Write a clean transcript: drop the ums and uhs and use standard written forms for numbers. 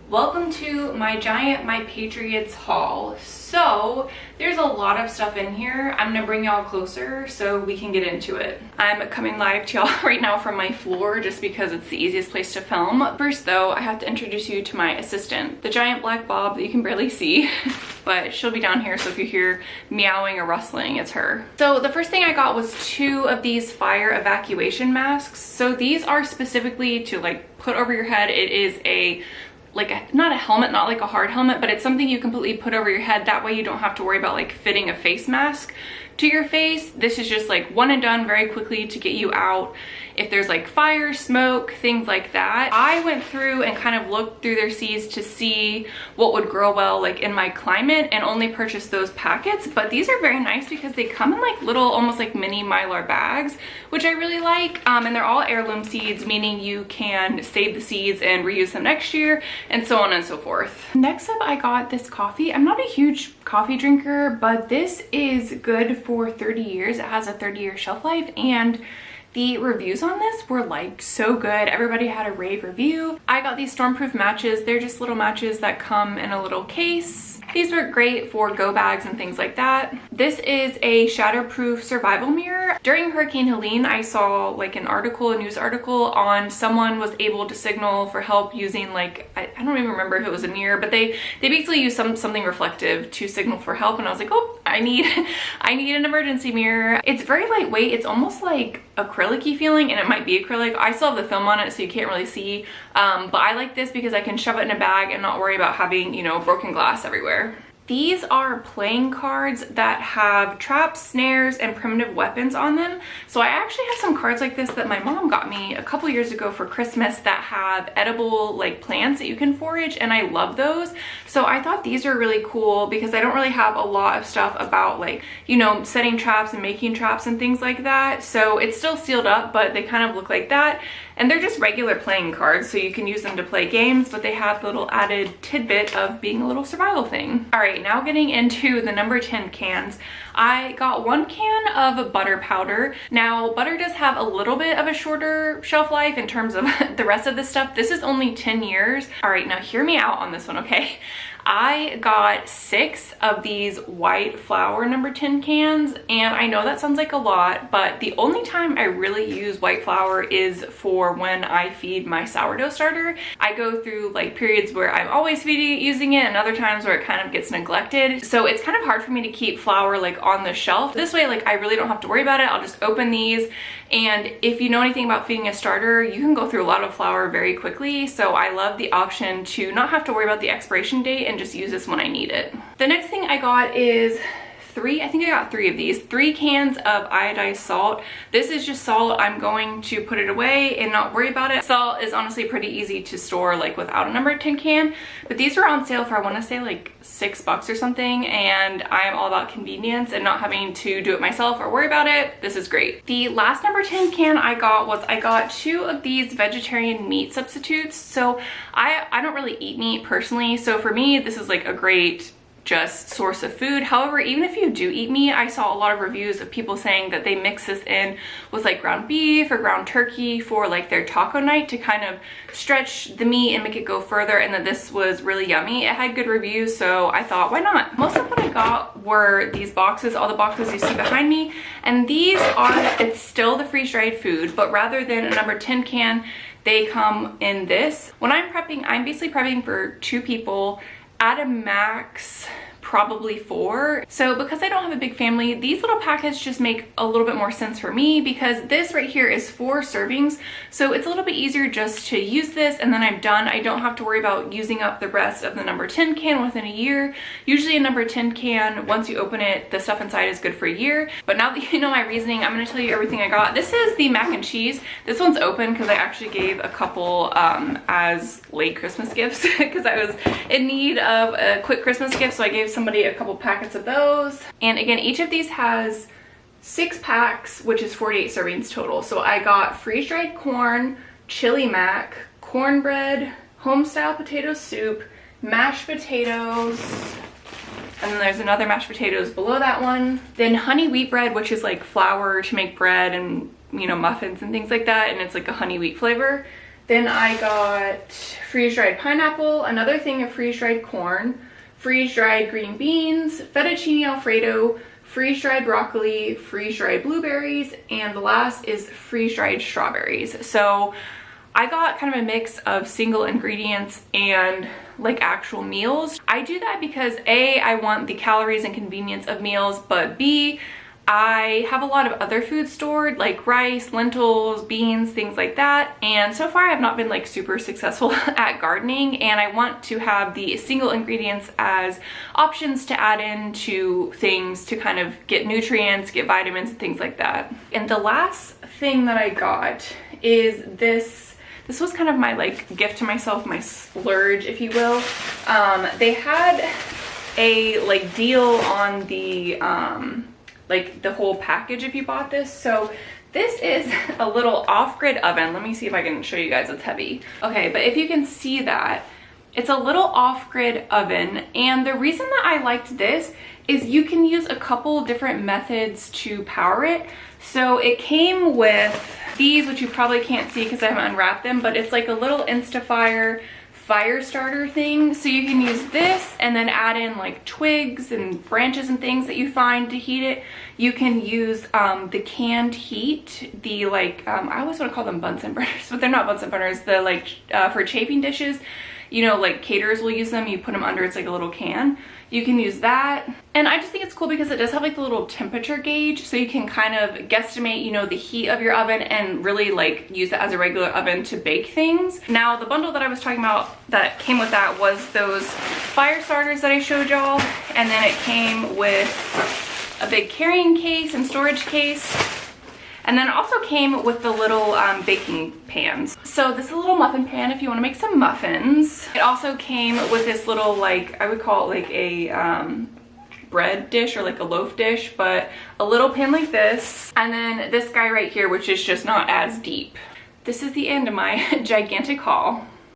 Welcome to my giant My Patriots haul. So there's a lot of stuff in here. I'm gonna bring y'all closer so we can get into it. I'm coming live to y'all right now from my floor just because it's the easiest place to film. First though, I have to introduce you to my assistant, the giant black blob that you can barely see, but she'll be down here, so if you hear meowing or rustling, it's her. So the first thing I got was 2 of these fire evacuation masks. So these are specifically to like put over your head. It is not a helmet, not like a hard helmet, but it's something you completely put over your head. That way you don't have to worry about like fitting a face mask to your face. This is just like one and done very quickly to get you out if there's like fire, smoke, things like that. I went through and kind of looked through their seeds to see what would grow well like in my climate and only purchased those packets. But these are very nice because they come in like little, almost like mini Mylar bags, which I really like. And they're all heirloom seeds, meaning you can save the seeds and reuse them next year and so on and so forth. Next up, I got this coffee. I'm not a huge coffee drinker, but this is good for 30 years. It has a 30-year shelf life, and the reviews on this were like so good. Everybody had a rave review. I got these stormproof matches. They're just little matches that come in a little case. These were great for go bags and things like that. This is a shatterproof survival mirror. During Hurricane Helene, I saw like a news article on someone was able to signal for help using like, I don't even remember if it was a mirror, but they basically used something reflective to signal for help. And I was like, oh, I need an emergency mirror. It's very lightweight. It's almost like acrylic-y feeling, and it might be acrylic. I still have the film on it, so you can't really see. But I like this because I can shove it in a bag and not worry about having, you know, broken glass everywhere. These are playing cards that have traps, snares, and primitive weapons on them. So I actually have some cards like this that my mom got me a couple years ago for Christmas that have edible like plants that you can forage, and I love those. So I thought these are really cool because I don't really have a lot of stuff about like, you know, setting traps and making traps and things like that. So it's still sealed up, but they kind of look like that. And they're just regular playing cards, so you can use them to play games, but they have the little added tidbit of being a little survival thing. All right, now getting into the number 10 cans. I got 1 can of butter powder. Now, butter does have a little bit of a shorter shelf life in terms of the rest of the stuff. This is only 10 years. All right, now hear me out on this one, okay? I got 6 of these white flour number 10 cans, and I know that sounds like a lot, but the only time I really use white flour is for when I feed my sourdough starter. I go through like periods where I'm always using it and other times where it kind of gets neglected. So it's kind of hard for me to keep flour like on the shelf. This way, like I really don't have to worry about it. I'll just open these, and if you know anything about feeding a starter, you can go through a lot of flour very quickly. So I love the option to not have to worry about the expiration date and just use this when I need it. The next thing I got is I think I got 3 of these. 3 cans of iodized salt. This is just salt. I'm going to put it away and not worry about it. Salt is honestly pretty easy to store like without a number 10 can, but these were on sale for I want to say like $6 or something, and I'm all about convenience and not having to do it myself or worry about it. This is great. The last number 10 can I got 2 of these vegetarian meat substitutes. So I don't really eat meat personally, so for me this is like a great just source of food. However, even if you do eat meat, I saw a lot of reviews of people saying that they mix this in with like ground beef or ground turkey for like their taco night to kind of stretch the meat and make it go further, and that this was really yummy. It had good reviews, so I thought, why not? Most of what I got were these boxes, all the boxes you see behind me, and these are, it's still the freeze-dried food, but rather than a number 10 can, they come in this. When I'm prepping, I'm basically prepping for 2 people, at a max probably 4. So because I don't have a big family, these little packets just make a little bit more sense for me, because this right here is 4 servings. So it's a little bit easier just to use this and then I'm done. I don't have to worry about using up the rest of the number 10 can within a year. Usually a number 10 can, once you open it, the stuff inside is good for a year. But now that you know my reasoning, I'm gonna tell you everything I got. This is the mac and cheese. This one's open because I actually gave a couple as late Christmas gifts because I was in need of a quick Christmas gift. So I gave somebody a couple packets of those. And again, each of these has 6 packs, which is 48 servings total. So I got freeze-dried corn, chili mac, cornbread, home-style potato soup, mashed potatoes, and then there's another mashed potatoes below that one. Then honey wheat bread, which is like flour to make bread and, you know, muffins and things like that, and it's like a honey wheat flavor. Then I got freeze-dried pineapple, another thing of freeze-dried corn, freeze-dried green beans, fettuccine alfredo, freeze-dried broccoli, freeze-dried blueberries, and the last is freeze-dried strawberries. So I got kind of a mix of single ingredients and like actual meals. I do that because A, I want the calories and convenience of meals, but B, I have a lot of other food stored like rice, lentils, beans, things like that. And so far I have not been like super successful at gardening, and I want to have the single ingredients as options to add into things to kind of get nutrients, get vitamins and things like that. And the last thing that I got is this was kind of my like gift to myself, my splurge, if you will. They had a like deal on the like the whole package if you bought this. So this is a little off-grid oven. Let me see if I can show you guys. It's heavy. Okay, but if you can see that, it's a little off-grid oven. And the reason that I liked this is you can use a couple different methods to power it. So it came with these, which you probably can't see because I haven't unwrapped them, but it's like a little Instafire fire starter thing. So you can use this and then add in like twigs and branches and things that you find to heat it. You can use the canned heat, the like, I always want to call them Bunsen burners, but they're not Bunsen burners. The like for chafing dishes, you know, like caterers will use them. You put them under, it's like a little can. You can use that. And I just think it's cool because it does have like the little temperature gauge, so you can kind of guesstimate, you know, the heat of your oven and really like use it as a regular oven to bake things. Now, the bundle that I was talking about that came with that was those fire starters that I showed y'all. And then it came with a big carrying case and storage case. And then it also came with the little baking pans. So this is a little muffin pan if you want to make some muffins. It also came with this little, like, I would call it like a bread dish or like a loaf dish, but a little pan like this. And then this guy right here, which is just not as deep. This is the end of my gigantic haul.